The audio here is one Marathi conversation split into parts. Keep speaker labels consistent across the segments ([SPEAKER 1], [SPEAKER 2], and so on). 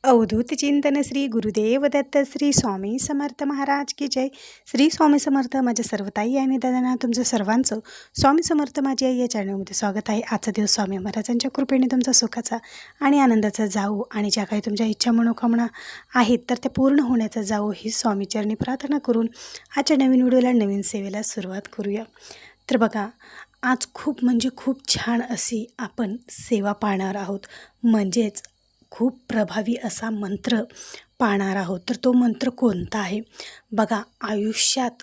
[SPEAKER 1] अवधूत चिंतन श्री गुरुदेव दत्त श्री स्वामी समर्थ महाराज की जय. श्री स्वामी समर्थ. माझ्या सर्व ताई आणि दादांना तुमचं सर्वांचं स्वामी समर्थ माझी आई या चॅनलमध्ये स्वागत आहे. आजचा दिवस स्वामी महाराजांच्या कृपेने तुमचा सुखाचा आणि आनंदाचा जावो आणि ज्या काही तुमच्या इच्छा मनोकामना आहेत तर त्या पूर्ण होण्याचा जावो ही स्वामीचरणी प्रार्थना करून आजच्या नवीन व्हिडिओला नवीन सेवेला सुरुवात करूया. तर बघा, आज खूप छान अशी आपण सेवा पाहणार आहोत, म्हणजेच खूप प्रभावी असा मंत्र पाहणार आहोत. तर तो मंत्र कोणता आहे बघा. आयुष्यात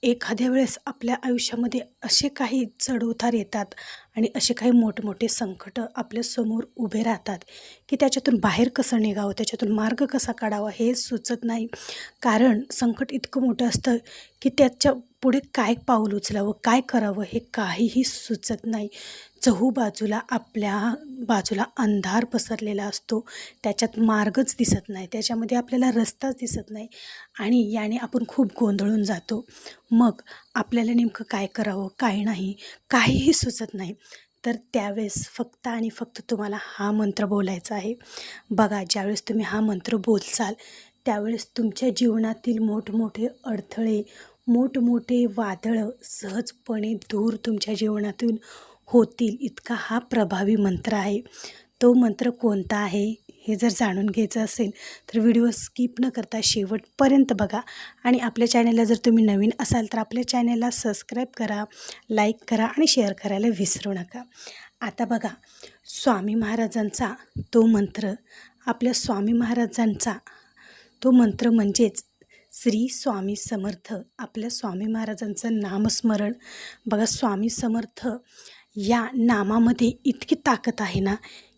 [SPEAKER 1] एखाद्या वेळेस आपल्या आयुष्यामध्ये असे काही चढउतार येतात आणि असे काही मोठमोठे संकट आपल्यासमोर उभे राहतात की त्याच्यातून बाहेर कसं निघावं, त्याच्यातून मार्ग कसा काढावा हे सुचत नाही. कारण संकट इतकं मोठं असतं की त्याच्या पुढे काय पाऊल उचलावं, काय करावं हे काहीही सुचत नाही. चहूबाजूला आपल्या बाजूला अंधार पसरलेला असतो, त्याच्यात मार्गच दिसत नाही, त्याच्यामध्ये आपल्याला रस्ताच दिसत नाही आणि याने आपण खूप गोंधळून जातो. मग आपल्याला नेमकं काय करावं, काय नाही, काहीही सुचत नाही. तर त्यावेळेस फक्त आणि फक्त तुम्हाला हा मंत्र बोलायचा आहे. बघा, ज्यावेळेस तुम्ही हा मंत्र बोलचाल त्यावेळेस तुमच्या जीवनातील मोठमोठे अडथळे, मोठमोठे वादळं सहजपणे दूर तुमच्या जीवनातून होतील, इतका हा प्रभावी मंत्र आहे. तो मंत्र कोणता आहे हे जर जाणून घ्यायचं असेल तर व्हिडिओ स्किप न करता शेवटपर्यंत बघा. आणि आपल्या चॅनलला जर तुम्ही नवीन असाल तर आपल्या चॅनलला सबस्क्राईब करा, लाईक करा आणि शेअर करायला विसरू नका. आता बघा, स्वामी महाराजांचा तो मंत्र, आपल्या स्वामी महाराजांचा तो मंत्र म्हणजेच श्री स्वामी समर्थ. आपल्या स्वामी महाराजांचं नामस्मरण बघा. स्वामी समर्थ या नामामध्ये इतकी ताकद आहे ना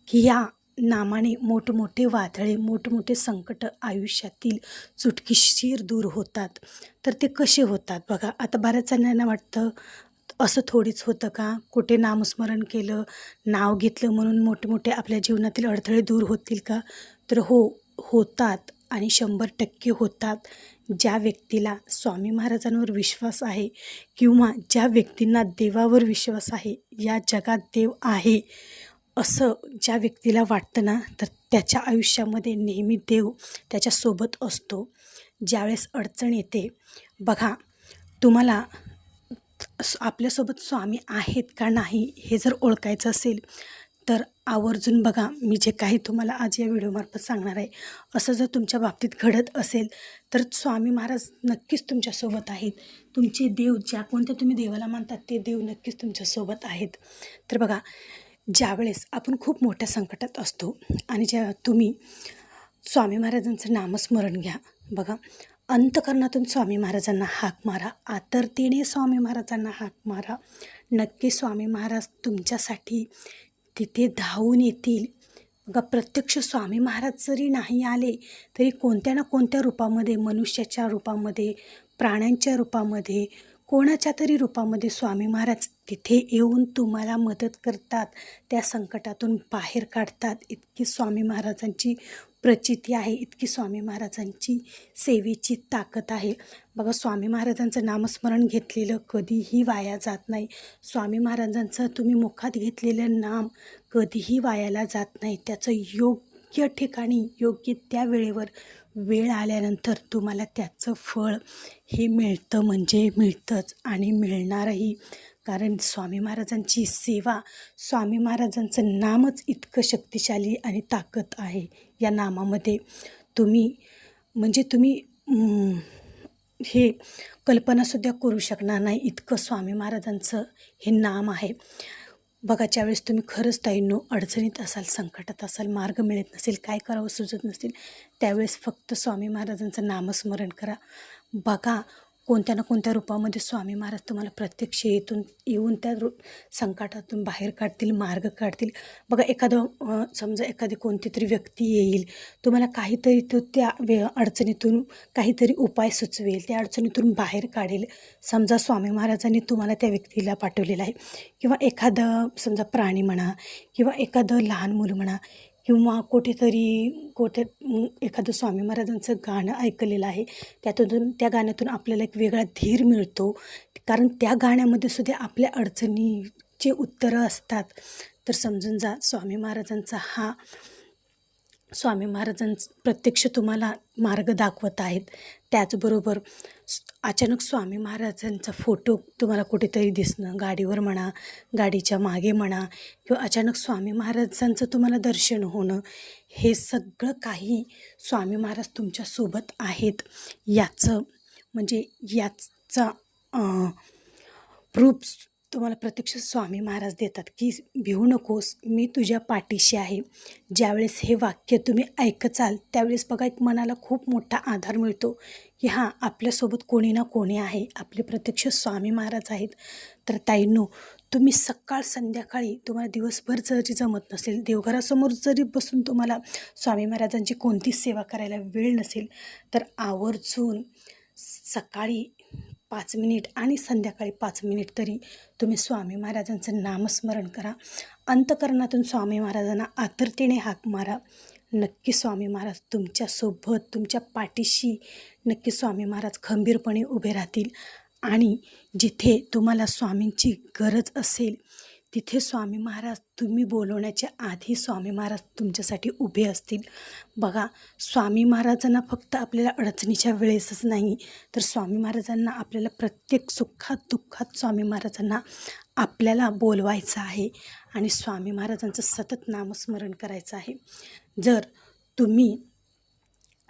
[SPEAKER 1] की या नामाने मोठमोठे वादळे, मोठमोठे संकट आयुष्यातील चुटकीशीर दूर होतात. तर ते कसे होतात बघा. आता बऱ्याच जणांना वाटतं असं थोडीच होतं का, कुठे नामस्मरण केलं, नाव घेतलं म्हणून मोठमोठे आपल्या जीवनातील अडथळे दूर होतील का. तर होतात आणि 100% होतात. ज्या व्यक्तीला स्वामी महाराजांवर विश्वास आहे किंवा ज्या व्यक्तींना देवावर विश्वास आहे, या जगात देव आहे असं ज्या व्यक्तीला वाटतं ना, तर त्याच्या आयुष्यामध्ये नेहमी देव त्याच्यासोबत असतो. ज्यावेळेस अडचण येते बघा, तुम्हाला आपल्यासोबत स्वामी आहेत का नाही हे जर ओळखायचं असेल तर आवर्जून बघा, मी जे काही तुम्हाला आज या व्हिडिओमार्फत सांगणार आहे असं जर तुमच्या बाबतीत घडत असेल तर स्वामी महाराज नक्कीच तुमच्यासोबत आहेत. तुमचे देव, ज्या कोणत्या तुम्ही देवाला मानतात ते देव नक्कीच तुमच्यासोबत आहेत. तर बघा, ज्यावेळेस आपण खूप मोठ्या संकटात असतो आणि तुम्ही स्वामी महाराजांचं नामस्मरण घ्या. बघा, अंतःकरणातून स्वामी महाराजांना हाक मारा, आतुरतेने स्वामी महाराजांना हाक मारा. नक्की स्वामी महाराज तुमच्यासाठी तिथे धावून येतील. बघा, प्रत्यक्ष स्वामी महाराज जरी नाही आले तरी कोणत्या ना कोणत्या रूपामध्ये, मनुष्याच्या रूपामध्ये, प्राण्यांच्या रूपामध्ये, कोणाच्या तरी रूपामध्ये स्वामी महाराज तिथे येऊन तुम्हाला मदत करतात, त्या संकटातून बाहेर काढतात. इतकी स्वामी महाराजांची प्रचिती आहे, इतकी स्वामी महाराजांची सेवेची ताकद आहे. बघा, स्वामी महाराजांचं नामस्मरण घेतलेलं कधीही वाया जात नाही. स्वामी महाराजांचं तुम्ही मुखात घेतलेलं नाम कधीही वायाला जात नाही. त्याचं योग्य ठिकाणी, योग्य त्या वेळेवर, वेळ आल्यानंतर तुम्हाला त्याचं फळ हे मिळतं, म्हणजे मिळतंच आणि मिळणारही. कारण स्वामी महाराजांची सेवा, स्वामी महाराजांचं नामच इतकं शक्तिशाली आणि ताकद आहे या नामामध्ये. तुम्ही हे कल्पनासुद्धा करू शकणार नाही, इतकं स्वामी महाराजांचं हे नाम आहे. बघा, ज्यावेळेस तुम्ही खरंच ताईंनो अडचणीत असाल, संकटात असाल, मार्ग मिळत नसेल, काय करावं सुचत नसेल, त्यावेळेस फक्त स्वामी महाराजांचं नामस्मरण करा. बघा, कोणत्या ना कोणत्या रूपामध्ये स्वामी महाराज तुम्हाला प्रत्यक्ष येऊन त्या संकटातून बाहेर काढतील, मार्ग काढतील. बघा, समजा एखादी कोणती तरी व्यक्ती येईल, तुम्हाला काहीतरी त्या अडचणीतून काहीतरी उपाय सुचवेल, त्या अडचणीतून बाहेर काढेल. समजा स्वामी महाराजांनी तुम्हाला त्या व्यक्तीला पाठवलेलं आहे, किंवा एखादं समजा प्राणी म्हणा, किंवा एखादं लहान मुलं म्हणा, किंवा एखादं स्वामी महाराजांचं गाणं ऐकलेलं आहे, त्या गाण्यातून आपल्याला एक वेगळा धीर मिळतो. कारण त्या गाण्यामध्ये सुद्धा आपल्या अडचणीचे उत्तरं असतात. तर समजून जा, स्वामी महाराजांचा हा स्वामी महाराजांचं प्रत्यक्ष तुम्हाला मार्ग दाखवत आहेत. त्याचबरोबर अचानक स्वामी महाराजांचा फोटो तुम्हाला कुठेतरी दिसणं, गाडीवर म्हणा, गाडीच्या मागे म्हणा किंवा अचानक स्वामी महाराजांचं तुम्हाला दर्शन होणं, हे सगळं काही स्वामी महाराज तुमच्यासोबत आहेत याचं म्हणजे याचा प्रूफ तुम्हाला प्रत्यक्ष स्वामी महाराज देतात की भिवू नकोस, मी तुझ्या पाठीशी आहे. ज्यावेळेस हे वाक्य तुम्ही ऐकचाल त्यावेळेस बघा एक मनाला खूप मोठा आधार मिळतो की हां, आपल्यासोबत कोणी ना कोणी आहे, आपले प्रत्यक्ष स्वामी महाराज आहेत. तर ताईंनो, तुम्ही सकाळ संध्याकाळी तुम्हाला दिवसभर जरी जमत नसेल, देवघरासमोर जरी बसून तुम्हाला स्वामी महाराजांची कोणतीच सेवा करायला वेळ नसेल, तर आवर्जून सकाळी 5 मिनिट आणि संध्याकाळी 5 मिनिट तरी तुम्ही स्वामी महाराजांचं नामस्मरण करा. अंतःकरणातून स्वामी महाराजांना आतुरतेने हाक मारा. नक्की स्वामी महाराज तुमच्यासोबत, तुमच्या पाठीशी नक्की स्वामी महाराज खंबीरपणे उभे राहतील. आणि जिथे तुम्हाला स्वामींची गरज असेल तिथे स्वामी महाराज तुम्ही बोलवण्याच्या आधी स्वामी महाराज तुमच्यासाठी उभे असतील. बघा, स्वामी महाराजांना फक्त आपल्याला अडचणीच्या वेळेसच नाही, तर स्वामी महाराजांना आपल्याला प्रत्येक सुखात दुःखात स्वामी महाराजांना आपल्याला बोलवायचं आहे आणि स्वामी महाराजांचं सतत नामस्मरण करायचं आहे. जर तुम्ही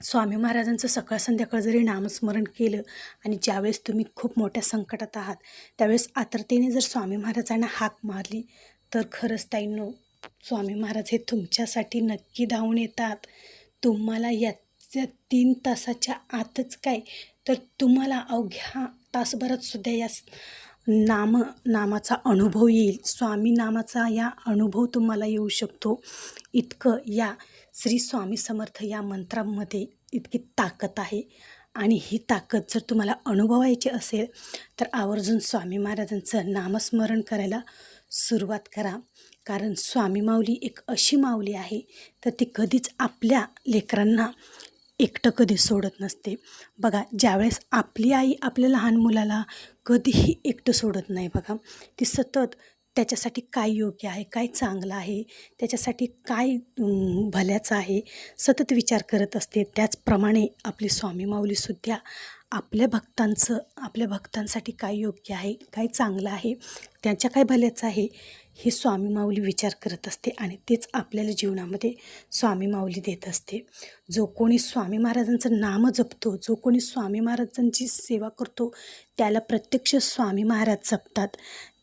[SPEAKER 1] स्वामी महाराजांचं सकाळ संध्याकाळ जरी नामस्मरण केलं आणि ज्यावेळेस तुम्ही खूप मोठ्या संकटात आहात त्यावेळेस आतुरतेने जर स्वामी महाराजांना हाक मारली तर खरंच ताईंनो, स्वामी महाराज हे तुमच्यासाठी नक्की धावून येतात. तुम्हाला याच्या 3 तासाच्या आतच काय, तर तुम्हाला अवघ्या तासभरात सुद्धा या नामाचा अनुभव येईल. स्वामी नामाचा या अनुभव तुम्हाला येऊ शकतो. इतकं या श्री स्वामी समर्थ या मंत्रामध्ये इतकी ताकद आहे. आणि ही ताकद जर तुम्हाला अनुभवायची असेल तर आवर्जून स्वामी महाराजांचं नामस्मरण करायला सुरुवात करा. कारण स्वामी माऊली एक अशी माऊली आहे तर ती कधीच आपल्या लेकरांना एकटं कधी सोडत नसते. बघा, ज्यावेळेस आपली आई आपल्या लहान मुलाला कधीही एकटं सोडत नाही. बघा, ती सतत त्याच्यासाठी काय योग्य आहे, काय चांगलं आहे, त्याच्यासाठी काय भल्याचं आहे, सतत विचार करत असते. त्याचप्रमाणे आपली स्वामी माऊलीसुद्धा आपल्या भक्तांसाठी काय योग्य आहे, काय चांगलं आहे, त्यांच्या काय भल्याचं आहे हे स्वामी माऊली विचार करत असते आणि तेच आपल्याला जीवनामध्ये स्वामी माऊली देत असते. जो कोणी स्वामी महाराजांचं नाम जपतो, जो कोणी स्वामी महाराजांची सेवा करतो त्याला प्रत्यक्ष स्वामी महाराज जपतात.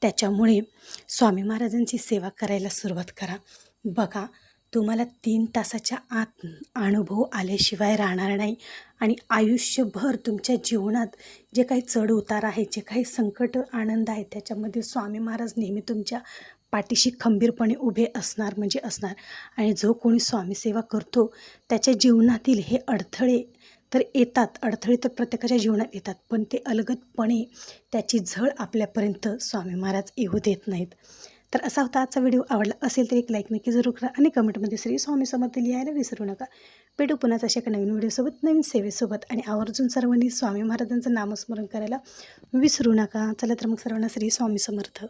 [SPEAKER 1] त्याच्यामुळे स्वामी महाराजांची सेवा करायला सुरुवात करा. बघा, तुम्हाला 3 तासाच्या आत अनुभव आल्याशिवाय राहणार नाही आणि आयुष्यभर तुमच्या जीवनात जे काही चढ उतार आहे, जे काही संकट आनंद आहे त्याच्यामध्ये स्वामी महाराज नेहमी तुमच्या पाठीशी खंबीरपणे उभे असणार म्हणजे असणार. आणि जो कोणी स्वामी सेवा करतो त्याच्या जीवनातील हे अडथळे तर येतात, अडथळे तर प्रत्येकाच्या जीवनात येतात, पण ते अलगदपणे त्याची झळ आपल्यापर्यंत स्वामी महाराज येऊ देत नाहीत. तर असा होता आजचा व्हिडिओ. आवडला असेल तर एक लाईक नक्की जरूर करा आणि कमेंटमध्ये श्री स्वामी समर्थ लिहायला विसरू नका. भेटू पुन्हा अशा एका नवीन व्हिडिओसोबत, नवीन सेवेसोबत. आणि आवर्जून सर्वांनी स्वामी महाराजांचं नामस्मरण करायला विसरू नका. चला तर मग सर्वांना श्री स्वामी समर्थ.